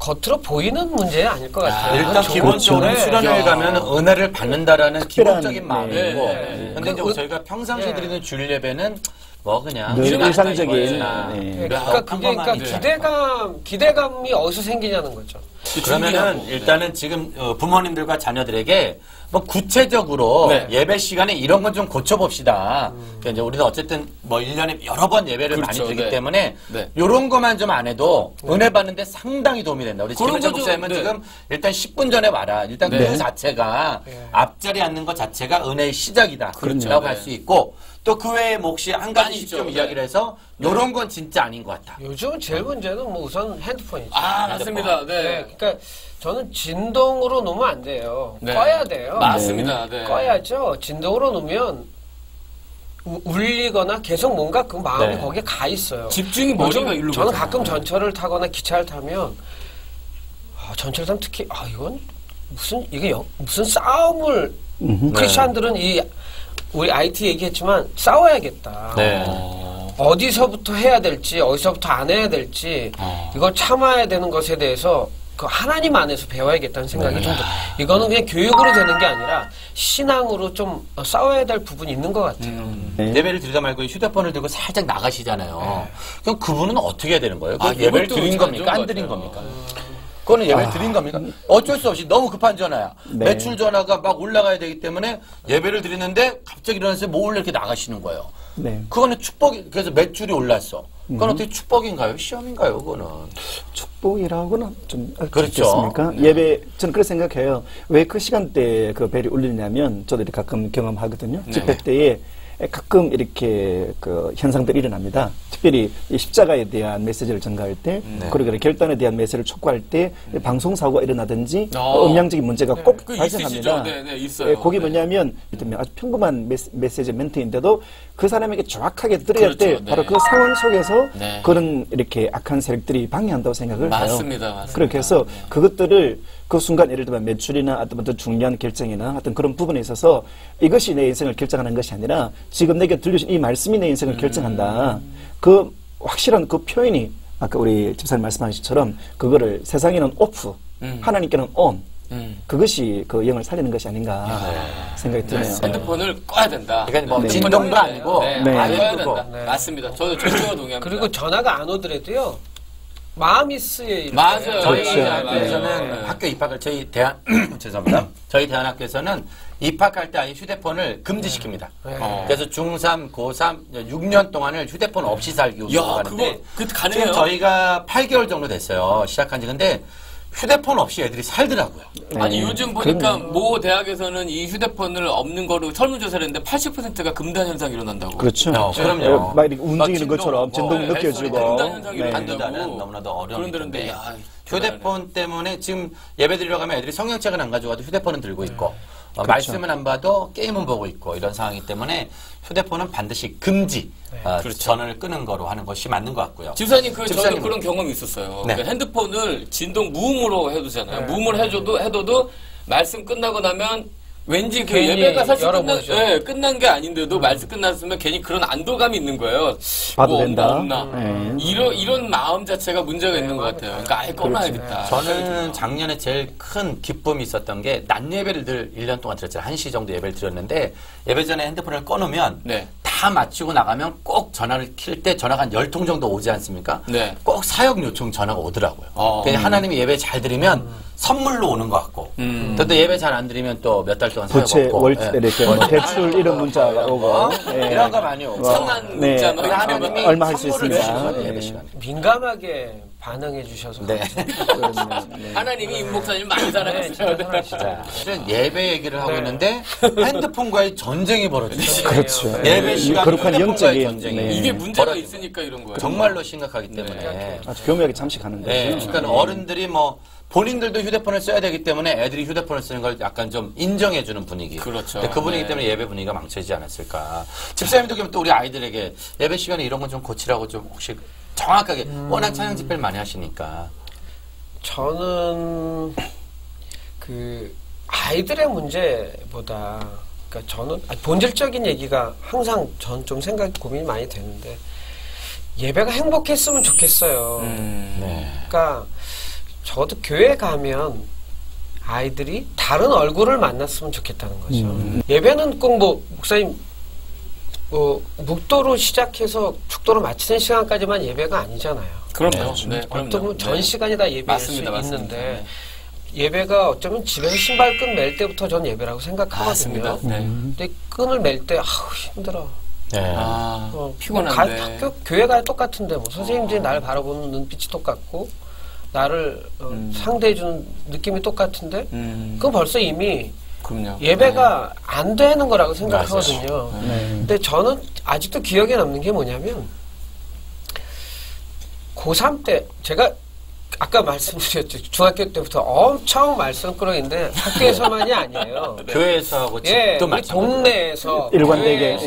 겉으로 보이는 문제 아닐 것 같아요. 일단 기본적으로 네. 수련회에 가면 은혜를 받는다라는 기본적인 마음이고 네. 근데 이제 저희가 평상시에 드리는 주일 예배는 뭐 그냥 늘 주일날 일상적인 있거나 네. 그러니까 기대감이 어디서 생기냐는 거죠. 그러면은 일단은 지금 부모님들과 자녀들에게 뭐 구체적으로 네. 예배 시간에 이런 건 좀 고쳐봅시다. 그러니까 이제 우리는 어쨌든 뭐 1년에 여러 번 예배를 많이 그렇죠. 드리기 네. 때문에 네. 요런 것만 좀 안 해도 은혜 받는데 상당히 도움이 된다. 우리 그런 김은재 거죠. 목사님은 네. 지금 일단 10분 전에 와라. 일단 네. 그 자체가 앞자리에 앉는 것 자체가 은혜의 시작이다. 그렇죠. 라고 네. 할 수 있고 또 그 외에 몫이 한 많이 가지씩 있죠. 좀 네. 이야기를 해서 요런 건 진짜 아닌 것 같다. 요즘 제일 문제는 뭐 우선 핸드폰이죠. 맞습니다. 네. 그러니까 저는 진동으로 놓으면 안 돼요. 네. 꺼야 돼요. 맞습니다. 네. 꺼야죠. 진동으로 놓으면 울리거나 계속 뭔가 그 마음이 네. 거기에 가 있어요. 집중이 머리가 요즘 일로 저는 가잖아요. 가끔 전철을 타거나 기차를 타면 전철 타면 특히 이건 무슨 싸움을 크리스찬들은 우리 IT 얘기했지만 싸워야겠다. 네. 어디서부터 해야 될지 어디서부터 안 해야 될지 이걸 참아야 되는 것에 대해서 그 하나님 안에서 배워야겠다는 생각이 좀 들어요. 이거는 그냥 교육으로 되는 게 아니라 신앙으로 좀 싸워야 될 부분이 있는 것 같아요. 네. 예배를 드리다 말고 휴대폰을 들고 살짝 나가시잖아요. 그럼 그분은 어떻게 해야 되는 거예요? 그건 예배를 이것도 드린 참 겁니까? 안 좋은 드린 것 겁니까? 같아요. 그거는 예배를 드린 겁니까? 어쩔 수 없이 너무 급한 전화야. 네. 매출 전화가 막 올라가야 되기 때문에 예배를 드리는데 갑자기 일어나서 몰래 이렇게 나가시는 거예요. 네. 그거는 축복이, 그래서 매출이 올랐어. 그건 어떻게 축복인가요? 시험인가요? 그거는 축복이라고는 좀 그렇죠. 네. 예배 저는 그렇게 생각해요. 왜 그 시간대에 그 벨이 울리냐면 저도 가끔 경험하거든요. 네. 집회 때에 가끔 이렇게 그 현상들이 일어납니다. 특별히 이 십자가에 대한 메시지를 전가할 때, 그리고 결단에 대한 메시지를 촉구할 때 방송 사고가 일어나든지 음향적인 문제가 꼭 발생합니다. 네, 있어요. 거기 뭐냐면 아주 평범한 메시지 멘트인데도 그 사람에게 정확하게 들어야 할 때 바로 그 상황 속에서 그런 이렇게 악한 세력들이 방해한다고 생각을 해요. 맞습니다. 그렇게 해서 그것들을 그 순간 예를 들면 매출이나 어떤 중요한 결정이나 어떤 그런 부분에 있어서 이것이 내 인생을 결정하는 것이 아니라 지금 내게 들려준 이 말씀이 내 인생을 결정한다. 그 확실한 그 표현이 아까 우리 집사님 말씀하신 것처럼 그거를 세상에는 오프, 하나님께는 온. 그것이 그 영을 살리는 것이 아닌가 생각이 드네요. 핸드폰을 꺼야 된다. 그러니까 뭐 진동도 아니고 꺼야 된다. 맞습니다. 저도 동의합니다. 그리고 전화가 안 오더라도요. 마음이 쓰여. 맞아요. 저희 그렇죠. 학교에서는 학교 입학을 저희 대한 죄송합니다. 저희 대한학교에서는 입학할 때 아예 휴대폰을 금지시킵니다. 그래서 중3, 고3, 6년 동안을 휴대폰 없이 살기 운동하는데 가능해요? 지금 저희가 8개월 정도 됐어요. 시작한 지. 근데 휴대폰 없이 애들이 살더라고요. 아니 요즘 보니까 모 대학에서는 이 휴대폰을 없는 거로 설문조사를 했는데 80%가 금단 현상이 일어난다고. 그렇죠. 그럼요. 막 이렇게 움직이는 것처럼 진동 네, 느껴지고. 금단 현상이 한두달은 너무나도 어려운 그런데 일인데 휴대폰 때문에 지금 예배 드리러 가면 애들이 성경책은 안 가져가도 휴대폰은 들고 있고 말씀은 안 봐도 게임은 보고 있고 이런 상황이기 때문에 휴대폰은 반드시 금지 전원을 끄는 거로 하는 것이 맞는 것 같고요. 집사님 저도 그런 경험이 있었어요. 네. 그러니까 핸드폰을 진동 무음으로 해두잖아요. 무음을 해둬도 말씀 끝나고 나면 왠지 그 예배가 사실 끝난 게 아닌데도 말씀 끝났으면 괜히 그런 안도감이 있는 거예요. 봐도 된다. 없나. 이런 마음 자체가 문제가 있는 것 같아요. 그러니까 아예 꺼놔야겠다. 저는 작년에 제일 큰 기쁨이 있었던 게 낮 예배를 1년 동안 드렸잖아요. 1시 정도 예배를 드렸는데 예배 전에 핸드폰을 꺼놓으면 다 마치고 나가면 꼭 전화를 킬 때 전화가 한 10통 정도 오지 않습니까? 꼭 사역 요청 전화가 오더라고요. 하나님이 예배 잘 드리면 선물로 오는 것 같고 또 예배 잘 안 드리면 또 몇 달 동안 사역 부채, 없고 이렇게 대출 이런 문자가 오고 이런 거 많이 오고 상한 문자 하나님이 얼마 할 수 선물을 있습니다. 주시거든요, 예배 시간에. 민감하게 반응해 주셔서 하나님이 임 목사님 많이 사랑하시죠. 실은 예배 얘기를 하고 있는데 핸드폰과의 전쟁이 벌어지죠. 그렇죠. 예배 시간 거룩한 영적인 전쟁이 이게 문제가 있으니까 이런 거예요. 정말로 심각하기 때문에 아주 교묘하게 잠식하는 거죠. 그러니까 어른들이 뭐 본인들도 휴대폰을 써야 되기 때문에 애들이 휴대폰을 쓰는 걸 약간 좀 인정해주는 분위기. 그렇죠. 그 분위기 때문에 예배 분위기가 망쳐지지 않았을까. 집사님도 그럼 또 우리 아이들에게 예배 시간에 이런 건 좀 고치라고 좀 혹시 정확하게 워낙 찬양 집회를 많이 하시니까. 저는 그 아이들의 문제보다 그러니까 저는 본질적인 얘기가 항상 전 좀 고민이 많이 되는데 예배가 행복했으면 좋겠어요. 그러니까 저도 교회 가면 아이들이 다른 얼굴을 만났으면 좋겠다는 거죠. 예배는 꼭 뭐 목사님 묵도로 시작해서 축도로 마치는 시간까지만 예배가 아니잖아요. 그럼요. 어쩌면 전 시간이 다 예배일 수 있는데 예배가 어쩌면 집에서 신발끈 멜 때부터 전 예배라고 생각하거든요. 근데 끈을 멜 때 힘들어. 피곤한데. 학교 교회 가야 똑같은데 뭐 선생님들이 나를 바라보는 눈빛이 똑같고 나를 상대해주는 느낌이 똑같은데 그건 벌써 이미 예배가 안 되는 거라고 생각하거든요. 근데 저는 아직도 기억에 남는 게 뭐냐면 고3 때 제가 아까 말씀드렸죠. 중학교 때부터 엄청 말썽꾸러기인데 학교에서만이 아니에요. 교회에서 하고 집도 우리 동네에서 일관되게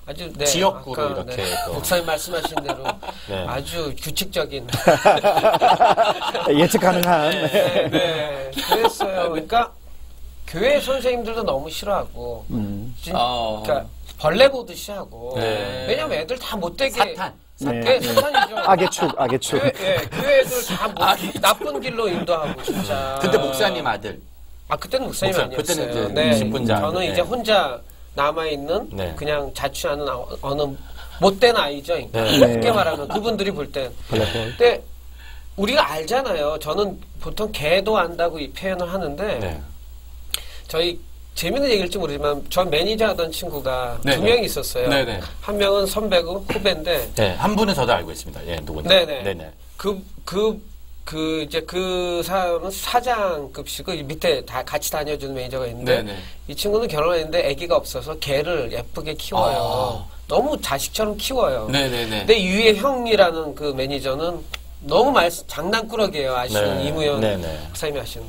아주 지역구로 이렇게 목사님 말씀하신 대로 아주 규칙적인 예측 가능한 그랬어요. 그러니까 교회 선생님들도 너무 싫어하고 그러니까 벌레 보듯이 하고 왜냐면 애들 다 못되게 사탄이죠. 악의 축. 교회 애들 다 나쁜 길로 인도하고 진짜. 근데 목사님 아들. 그때는 목사님 아니었어요. 그때는 이제 신분자. 저는 이제 혼자 남아있는 그냥 자취하는 어느 못된 아이죠. 쉽게 말하면 그분들이 볼 땐. 근데 우리가 알잖아요. 저는 보통 개도 안다고 이 표현을 하는데 저희 재밌는 얘기일지 모르지만 전 매니저 하던 친구가 네네. 두 명이 있었어요. 네네. 한 명은 선배고 후배인데 네, 한 분은 저도 알고 있습니다. 예, 누군지. 네네. 네네. 이제 그 사람은 사장급이고 밑에 다 같이 다녀주는 매니저가 있는데 네네. 이 친구는 결혼했는데 아기가 없어서 개를 예쁘게 키워요. 너무 자식처럼 키워요. 네네네. 근데 유의 형이라는 그 매니저는 너무 장난꾸러기예요. 아시는 네. 이무현 네네. 박사님이 아시는.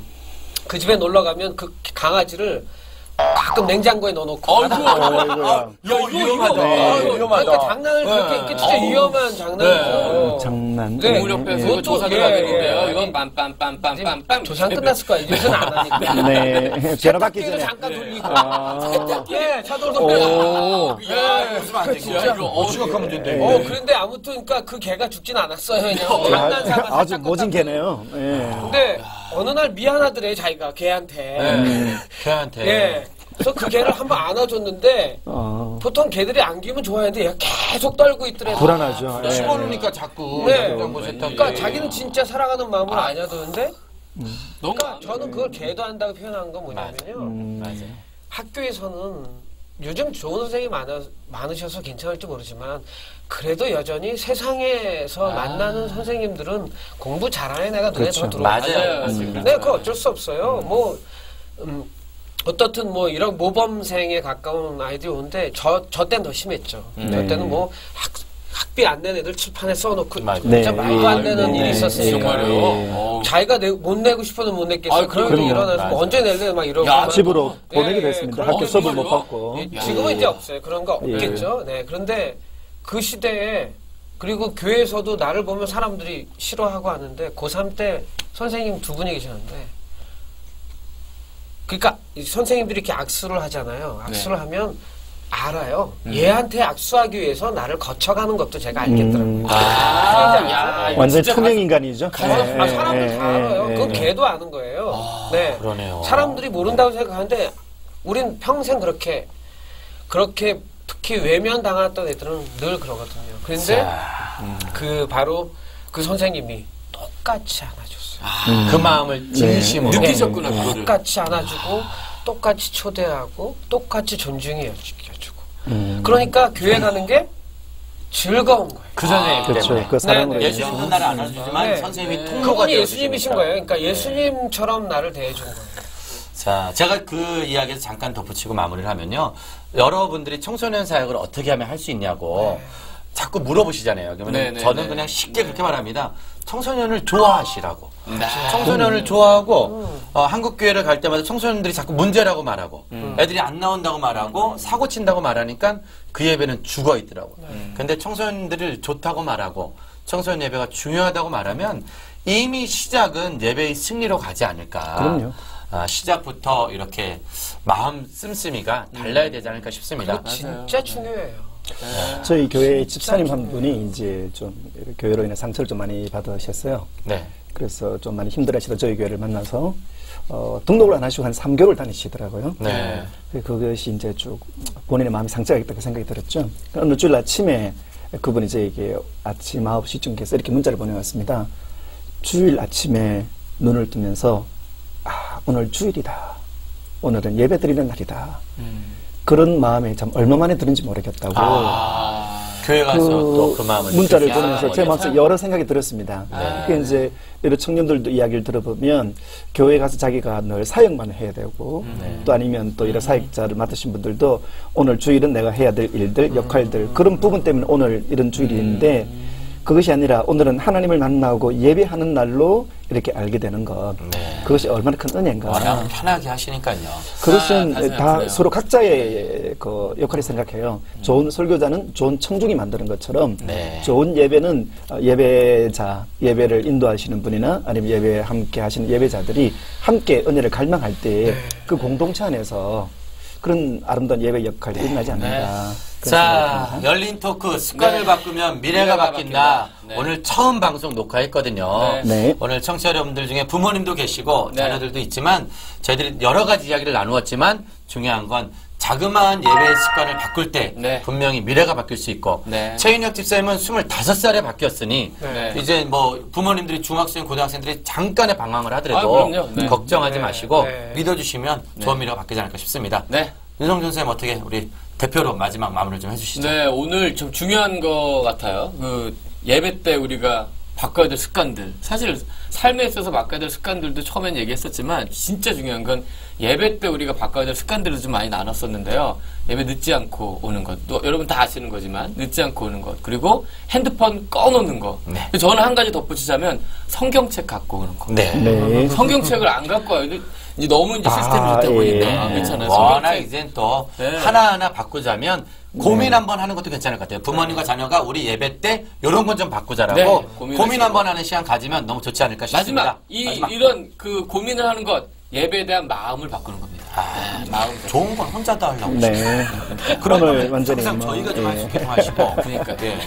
그 집에 놀러 가면 그 강아지를 가끔 냉장고에 넣어놓고. 어이구야. 이거 위험하다. 그러니까 장난을 그렇게 진짜 위험한 장난이죠. 장난. 네. 동물협회에서 네. 이거 조사 들어가겠는데요. 예. 이건 빰빰빰빰빰빰. 조사 끝났을 거야. 요새는 안 하니까. 네. 전화 받기 세탁기도 전에. 잠깐 돌리고. 아. 예, 차돌도 오. 야, 이거 안 되죠. 이거 심각한 문제인데. 그런데 아무튼 그러니까 그 개가 죽진 않았어요. 그냥 장난삼아. 아주 모진 개네요. 예. 근데 어느 날 미안하더래 자기가 개한테. 걔한테. 예. 그래서 그 개를 한번 안아줬는데 보통 개들이 안기면 좋아하는데 얘가 계속 떨고 있더래요. 불안하죠. 예. 집어넣으니까 자꾸. 네. 냉장고 세탁기. 그러니까 자기는 진짜 사랑하는 마음으로 안아줬는데 너무 그러니까 저는 그걸 개도 한다고 표현한 건 뭐냐면요. 맞아요. 학교에서는 요즘 좋은 선생님이 많으셔서 괜찮을지 모르지만 그래도 여전히 세상에서 만나는 선생님들은 공부 잘하는 애가 눈에 그렇죠. 더 들어와요. 맞아요. 네, 그거 어쩔 수 없어요. 뭐 어떻든 뭐 이런 모범생에 가까운 아이들이 오는데 저 때는 더 심했죠. 저 때는 뭐 학비 안 낸 애들 칠판에 써놓고 진짜 네. 말도 안 되는 네. 일이 있었으니까. 정말요? 자기가 못 내고 싶어도 못 냈겠어. 그런 일이 그럼요. 일어나서 뭐 언제 낼래 막 이러고. 야, 막. 집으로 보내기도 예, 했습니다. 그런 학교 거 수업을 못 정말요? 받고. 지금은 이제 없어요. 그런 거 없겠죠. 네. 그런데 그 시대에 그리고 교회에서도 나를 보면 사람들이 싫어하고 하는데 고3 때 선생님 두 분이 계셨는데 그러니까 이 선생님들이 이렇게 악수를 하잖아요. 악수를 하면 알아요. 얘한테 악수하기 위해서 나를 거쳐가는 것도 제가 알겠더라고요. 완전 투명 인간이죠. 사람들 다 알아요. 그건 걔도 아는 거예요. 네. 그러네요. 사람들이 모른다고 생각하는데 우린 평생 그렇게 특히 외면 당했던 애들은 늘 그러거든요. 그런데 바로 그 선생님이 똑같이 안아줬어요. 그 마음을 진심으로. 느끼셨구나, 그거를. 똑같이 안아주고 똑같이 초대하고 똑같이 존중해주고 그러니까 교회 가는 게 즐거운 거예요. 그 선생님 그렇죠. 때문에. 그 사랑으로. 예수님도 나를 안아주지만 네. 선생님이 통로가 그분이 되어주시니까. 예수님이신 거예요. 그러니까 예수님처럼 나를 대해준 거예요. 자, 제가 그 이야기에서 잠깐 덧붙이고 마무리를 하면요. 여러분들이 청소년 사역을 어떻게 하면 할 수 있냐고 자꾸 물어보시잖아요. 그러면 저는 그냥 쉽게 그렇게 말합니다. 청소년을 좋아하시라고. 청소년을 좋아하고 한국교회를 갈 때마다 청소년들이 자꾸 문제라고 말하고 애들이 안 나온다고 말하고 사고 친다고 말하니까 그 예배는 죽어 있더라고. 근데 청소년들을 좋다고 말하고 청소년 예배가 중요하다고 말하면 이미 시작은 예배의 승리로 가지 않을까. 그럼요. 시작부터 이렇게 마음 씀씀이가 달라야 되지 않을까 싶습니다. 진짜 중요해요. 저희 교회 집사님 한 분이 이제 좀 교회로 인해 상처를 좀 많이 받으셨어요. 네. 그래서 좀 많이 힘들어하시다 저희 교회를 만나서 등록을 안 하시고 한 3개월 다니시더라고요. 네. 그것이 이제 쭉 본인의 마음이 상처가 있다고 생각이 들었죠. 어느 주일 아침에 그분이 저에게 아침 9시쯤께서 이렇게 문자를 보내왔습니다. 주일 아침에 눈을 뜨면서 오늘 주일이다. 오늘은 예배 드리는 날이다. 그런 마음이 참 얼마 만에 들은지 모르겠다고. 교회 가서 또 그 마음을 문자를 보내면서 제 마음속에 여러 생각이 들었습니다. 그게 이제 여러 청년들도 이야기를 들어보면 교회 가서 자기가 늘 사역만 해야 되고 또 아니면 또 이런 사역자를 맡으신 분들도 오늘 주일은 내가 해야 될 일들, 역할들 그런 부분 때문에 오늘 이런 주일인데 그것이 아니라 오늘은 하나님을 만나고 예배하는 날로 이렇게 알게 되는 것. 그것이 얼마나 큰 은혜인가. 워낙 편하게 하시니까요. 그것은 다 서로 각자의 그 역할을 생각해요. 좋은 설교자는 좋은 청중이 만드는 것처럼 좋은 예배는 예배자, 예배를 인도하시는 분이나 아니면 예배에 함께 하시는 예배자들이 함께 은혜를 갈망할 때 그 공동체 안에서 그런 아름다운 예배 역할이 일어나지 않는가. 자, 열린 토크 습관을 바꾸면 미래가 바뀐다. 오늘 처음 방송 녹화했거든요. 오늘 청취자 여러분들 중에 부모님도 계시고 자녀들도 있지만 저희들이 여러 가지 이야기를 나누었지만 중요한 건 자그마한 예배 습관을 바꿀 때 네. 분명히 미래가 바뀔 수 있고 네. 최인혁 집사님은 25살에 바뀌었으니 네. 이제 뭐 부모님들이 중학생, 고등학생들이 잠깐의 방황을 하더라도 그럼요. 네. 걱정하지 네. 마시고 네. 믿어주시면 좋은 미래가 바뀌지 않을까 싶습니다. 네. 윤성준 선생님 어떻게 우리 대표로 마지막 마무리를 좀 해주시죠. 네, 오늘 좀 중요한 거 같아요. 그 예배 때 우리가 바꿔야 될 습관들. 사실 삶에 있어서 바꿔야 될 습관들도 처음엔 얘기했었지만 진짜 중요한 건 예배 때 우리가 바꿔야 될 습관들을 좀 많이 나눴었는데요. 예배 늦지 않고 오는 것. 또 여러분 다 아시는 거지만 늦지 않고 오는 것. 그리고 핸드폰 꺼놓는 거. 네. 저는 한 가지 덧붙이자면 성경책 갖고 오는 거. 네. 네. 성경책을 안 갖고 와요. 이제 너무 이제 시스템이 좋다 예. 보니까 괜찮아요. 워낙 성경책. 이젠 또 네. 하나하나 바꾸자면 고민 한번 하는 것도 괜찮을 것 같아요. 부모님과 자녀가 우리 예배 때 이런 건 좀 바꾸자라고 네, 고민 한번 하는 시간 가지면 너무 좋지 않을까 싶습니다. 마지막 이런 그 고민을 하는 것 예배에 대한 마음을 바꾸는 겁니다. 마음 좋은 건 혼자 다 하려고. 네. 그러면 완전히 항상 뭐, 저희가 좀 예. 한숙해 좀 하시고. 그러니까. 예.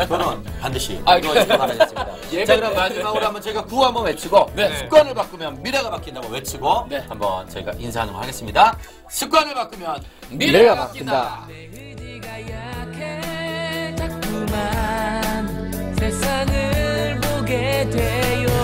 그거는 반드시 아, 이루어지길 바라겠습니다. 예배 자, 그럼 마지막으로 한번 저희가 구호 한번 외치고 네. 습관을 바꾸면 미래가 바뀐다고 외치고 네. 한번 저희가 인사하는 거 하겠습니다. 습관을 바꾸면 미래가 바뀐다. 세상을 보게 돼요.